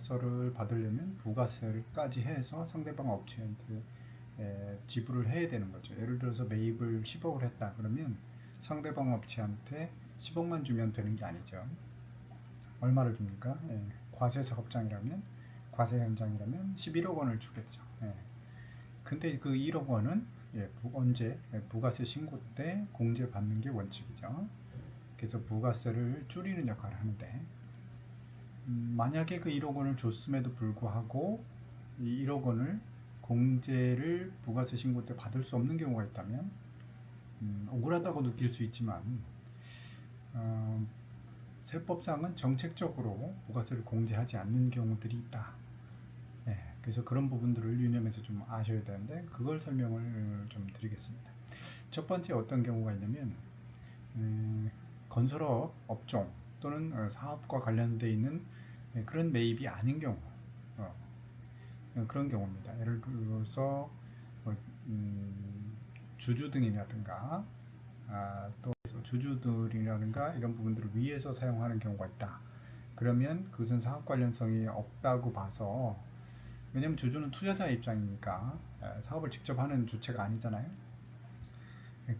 건설을 받으려면 부가세까지 해서 상대방 업체한테 지불을 해야 되는 거죠. 예를 들어서 매입을 10억을 했다 그러면 상대방 업체한테 10억만 주면 되는 게 아니죠. 얼마를 줍니까? 과세 사업장이라면, 과세 현장이라면 11억 원을 주겠죠. 근데 그 1억 원은 언제 부가세 신고 때 공제받는 게 원칙이죠. 그래서 부가세를 줄이는 역할을 하는데, 만약에 그 1억 원을 줬음에도 불구하고 이 1억 원을 공제를 부가세 신고 때 받을 수 없는 경우가 있다면 억울하다고 느낄 수 있지만 세법상은 정책적으로 부가세를 공제하지 않는 경우들이 있다. 그래서 그런 부분들을 유념해서 좀 아셔야 되는데 그걸 설명을 좀 드리겠습니다. 첫 번째 어떤 경우가 있냐면 건설업 업종 또는 사업과 관련되어 있는 그런 매입이 아닌 경우, 그런 경우입니다. 예를 들어서 주주 등이라든가 또 주주들이라든가 이런 부분들을 위해서 사용하는 경우가 있다. 그러면 그것은 사업 관련성이 없다고 봐서, 왜냐하면 주주는 투자자의 입장이니까 사업을 직접 하는 주체가 아니잖아요.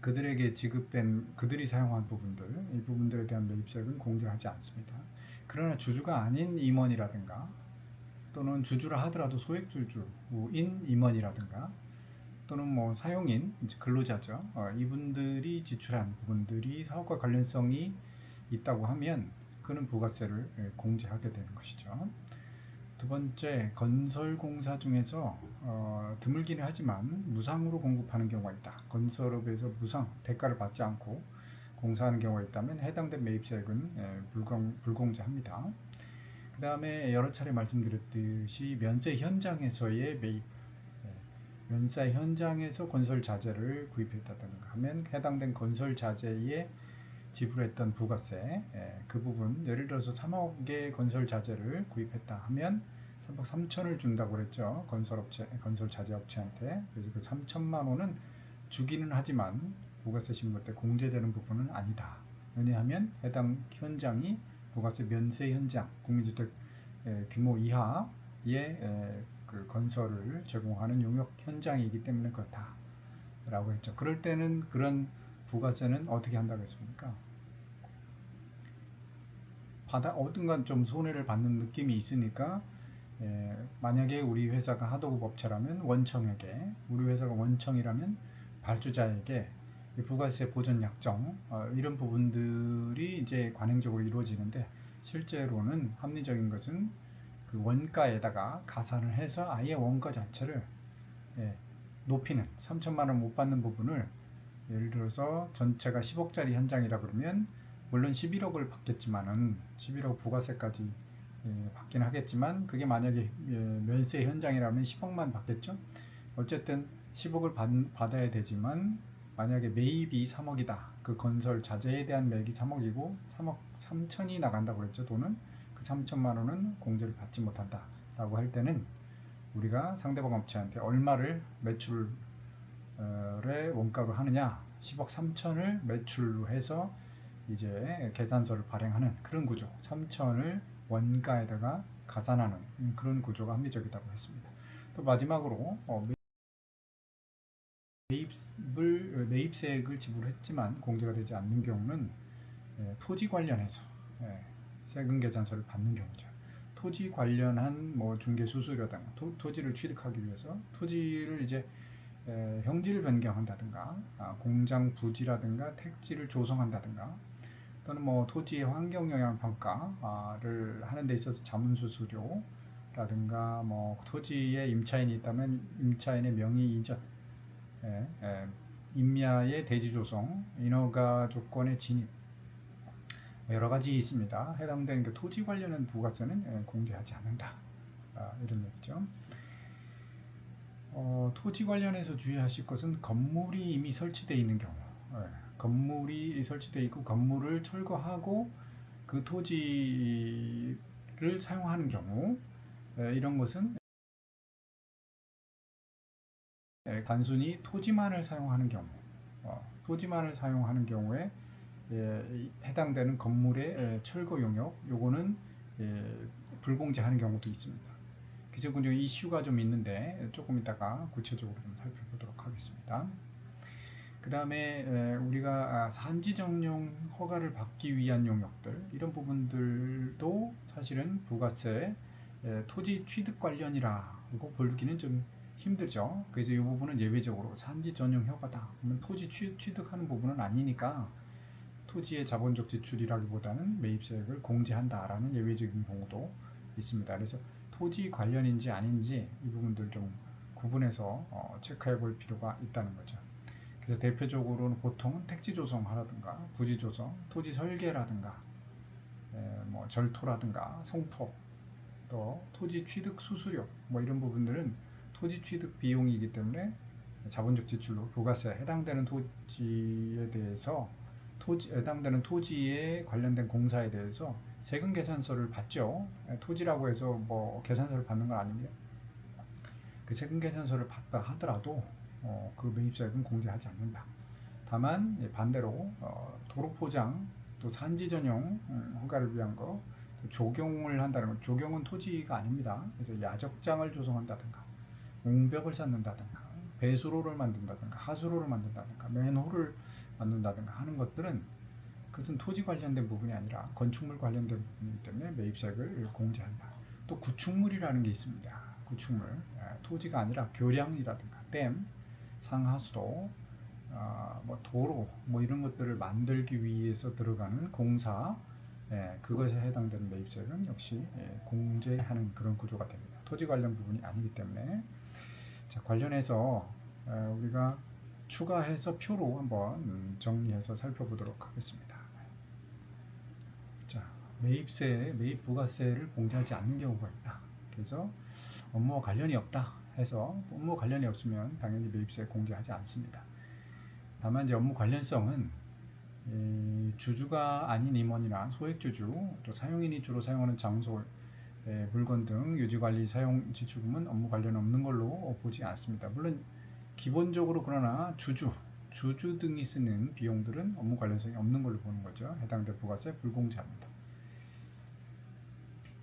그들에게 지급된 그들이 사용한 부분들, 이 부분들에 대한 매입세액은 공제하지 않습니다. 그러나 주주가 아닌 임원이라든가 또는 주주라 하더라도 소액주주인 임원이라든가 또는 뭐 사용인, 근로자죠. 이분들이 지출한 부분들이 사업과 관련성이 있다고 하면 그는 부가세를 공제하게 되는 것이죠. 두 번째, 건설공사 중에서 드물기는 하지만 무상으로 공급하는 경우가 있다. 건설업에서 무상, 대가를 받지 않고 공사하는 경우가 있다면 해당된 매입세액은 불공제합니다. 그 다음에 여러 차례 말씀드렸듯이 면세 현장에서의 매입, 면세 현장에서 건설 자재를 구입했다든가 하면 해당된 건설 자재에 지불했던 부가세, 그 부분, 예를 들어서 3억의 건설 자재를 구입했다 하면 3억 3천을 준다고 그랬죠. 건설 자재 업체한테. 그래서 그 3천만 원은 주기는 하지만 부가세 신고 때 공제되는 부분은 아니다. 왜냐하면 해당 현장이 부가세 면세 현장, 국민주택 규모 이하의 그 건설을 제공하는 용역 현장이기 때문에 그렇다라고 했죠. 그럴 때는 그런 부가세는 어떻게 한다고 했습니까? 어딘가 좀 손해를 받는 느낌이 있으니까 만약에 우리 회사가 하도급 업체라면 원청에게, 우리 회사가 원청이라면 발주자에게 부가세 보전 약정 이런 부분들이 이제 관행적으로 이루어지는데, 실제로는 합리적인 것은 그 원가에다가 가산을 해서 아예 원가 자체를 높이는, 3천만 원 못 받는 부분을, 예를 들어서 전체가 10억짜리 현장이라 그러면 물론 11억을 받겠지만은 11억 부가세까지 받긴 하겠지만, 그게 만약에 면세 현장이라면 10억만 받겠죠. 어쨌든 10억을 받아야 되지만 만약에 매입이 3억이다. 그 건설 자재에 대한 매입이 3억이고 3억 3천이 나간다고 그랬죠. 돈은 그 3천만 원은 공제를 받지 못한다 라고 할 때는 우리가 상대방 업체한테 얼마를 매출의 원가로 하느냐, 10억 3천을 매출로 해서 이제 계산서를 발행하는 그런 구조, 3천을 원가에다가 가산하는 그런 구조가 합리적이라고 했습니다. 또 마지막으로 매입세액을 지불했지만 공제가 되지 않는 경우는 토지 관련해서 세금 계산서를 받는 경우죠. 토지 관련한 뭐 중개 수수료등 토지를 취득하기 위해서 토지를 이제 형지를 변경한다든가 공장 부지라든가 택지를 조성한다든가 또는 뭐 토지의 환경 영향 평가를 하는 데 있어서 자문 수수료라든가 뭐 토지에 임차인이 있다면 임차인의 명의 이전, 임야의 대지 조성, 인허가 조건의 진입, 여러 가지 있습니다. 해당되는 그 토지 관련한 부가세는 공제하지 않는다. 이런 얘기죠. 토지 관련해서 주의하실 것은 건물이 이미 설치되어 있는 경우, 건물이 설치되어 있고 건물을 철거하고 그 토지를 사용하는 경우, 이런 것은 단순히 토지만을 사용하는 경우, 토지만을 사용하는 경우에 해당되는 건물의 철거 용역, 요거는 불공제하는 경우도 있습니다. 그래서 그 이슈가 좀 있는데 조금 이따가 구체적으로 좀 살펴보도록 하겠습니다. 그 다음에 우리가 산지 정용 허가를 받기 위한 용역들 이런 부분들도 사실은 부가세 토지 취득 관련이라고 보기는 좀 힘들죠. 그래서 이 부분은 예외적으로 산지 전용 허가다. 그러면 토지 취득하는 부분은 아니니까 토지의 자본적 지출이라기보다는 매입세액을 공제한다라는 예외적인 경우도 있습니다. 그래서 토지 관련인지 아닌지 이 부분들 좀 구분해서 체크해 볼 필요가 있다는 거죠. 그래서 대표적으로는 보통은 택지 조성하라든가 부지 조성, 토지 설계라든가 뭐 절토라든가 성토, 또 토지 취득 수수료 뭐 이런 부분들은 토지 취득 비용이기 때문에 자본적 지출로 부가세에 해당되는 토지에 대해서 해당되는 토지에 관련된 공사에 대해서 세금 계산서를 받죠. 토지라고 해서 뭐 계산서를 받는 건 아닙니다. 그 세금 계산서를 받다 하더라도 그 매입세액은 공제하지 않는다. 다만 반대로 도로 포장 또 산지 전용 허가를 위한 거 조경을 한다는 건 조경은 토지가 아닙니다. 그래서 야적장을 조성한다든가 옹벽을 쌓는다든가 배수로를 만든다든가 하수로를 만든다든가 맨홀을 만든다든가 하는 것들은 그것은 토지 관련된 부분이 아니라 건축물 관련된 부분이기 때문에 매입세액을 공제한다. 또 구축물이라는 게 있습니다. 구축물 토지가 아니라 교량이라든가 댐, 상하수도, 뭐 도로 뭐 이런 것들을 만들기 위해서 들어가는 공사 그것에 해당되는 매입세액은 역시 공제하는 그런 구조가 됩니다. 토지 관련 부분이 아니기 때문에 자, 관련해서 우리가 추가해서 표로 한번 정리해서 살펴보도록 하겠습니다. 자, 매입 부가세를 공제하지 않는 경우가 있다. 그래서 업무와 관련이 없다 해서 업무 관련이 없으면 당연히 매입세 공제하지 않습니다. 다만 이제 업무 관련성은 주주가 아닌 임원이나 소액주주 또 사용인이 주로 사용하는 장소 물건 등 유지관리 사용 지출금은 업무 관련 없는 걸로 보지 않습니다. 물론 기본적으로 그러나 주주 등이 쓰는 비용들은 업무 관련성이 없는 걸로 보는 거죠. 해당될 부가세 불공제합니다.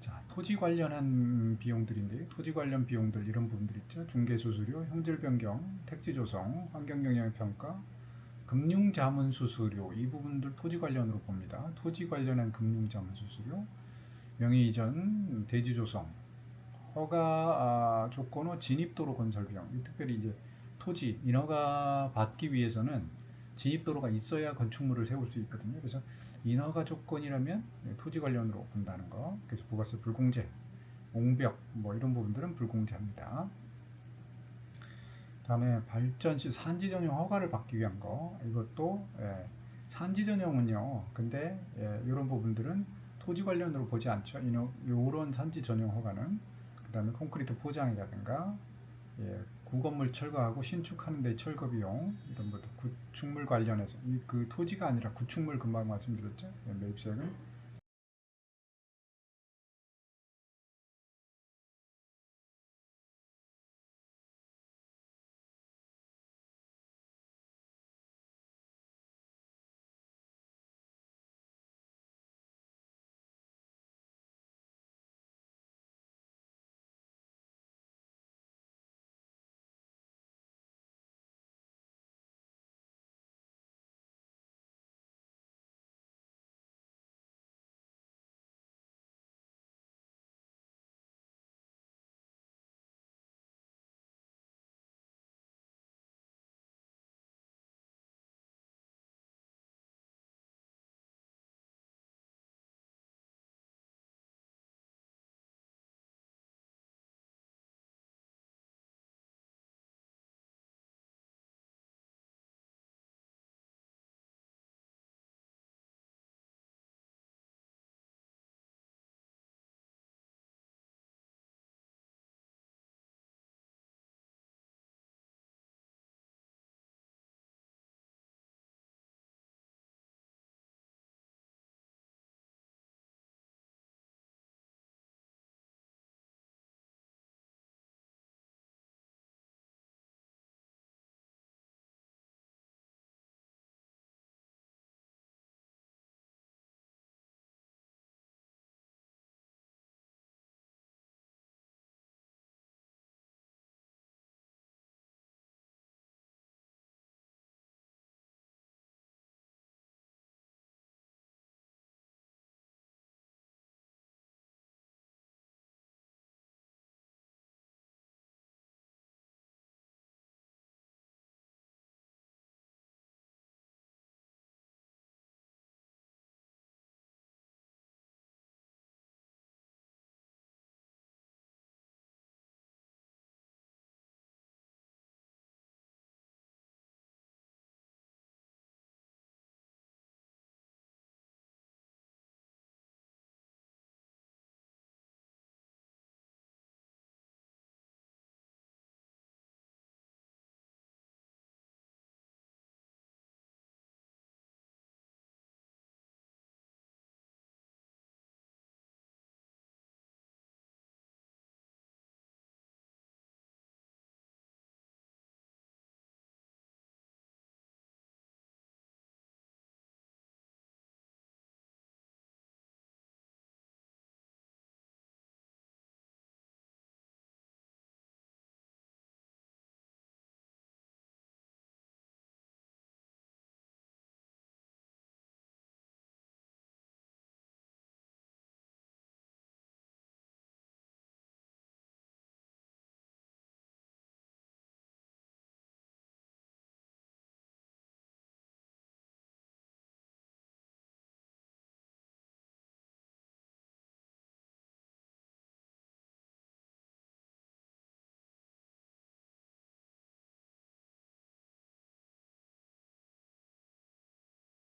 자, 토지 관련한 비용들인데 토지 관련 비용들 이런 부분들 있죠. 중개수수료, 형질 변경, 택지 조성, 환경 영향 평가, 금융자문 수수료 이 부분들 토지 관련으로 봅니다. 토지 관련한 금융자문 수수료, 명의 이전, 대지 조성, 허가 조건 후 진입도로 건설 비용. 특별히 이제 토지 인허가 받기 위해서는 진입도로가 있어야 건축물을 세울 수 있거든요. 그래서 인허가 조건이라면 토지 관련으로 본다는 거. 그래서 부가세 불공제, 옹벽 뭐 이런 부분들은 불공제합니다. 다음에 발전 시 산지 전용 허가를 받기 위한 거. 이것도 산지 전용은요. 근데 이런 부분들은 토지 관련으로 보지 않죠. 이런 산지 전용 허가는 그 다음에 콘크리트 포장이라든가 구건물 철거하고 신축하는 데 철거 비용 이런 것도 구축물 관련해서 그 토지가 아니라 구축물 금방 말씀드렸죠. 매입세액은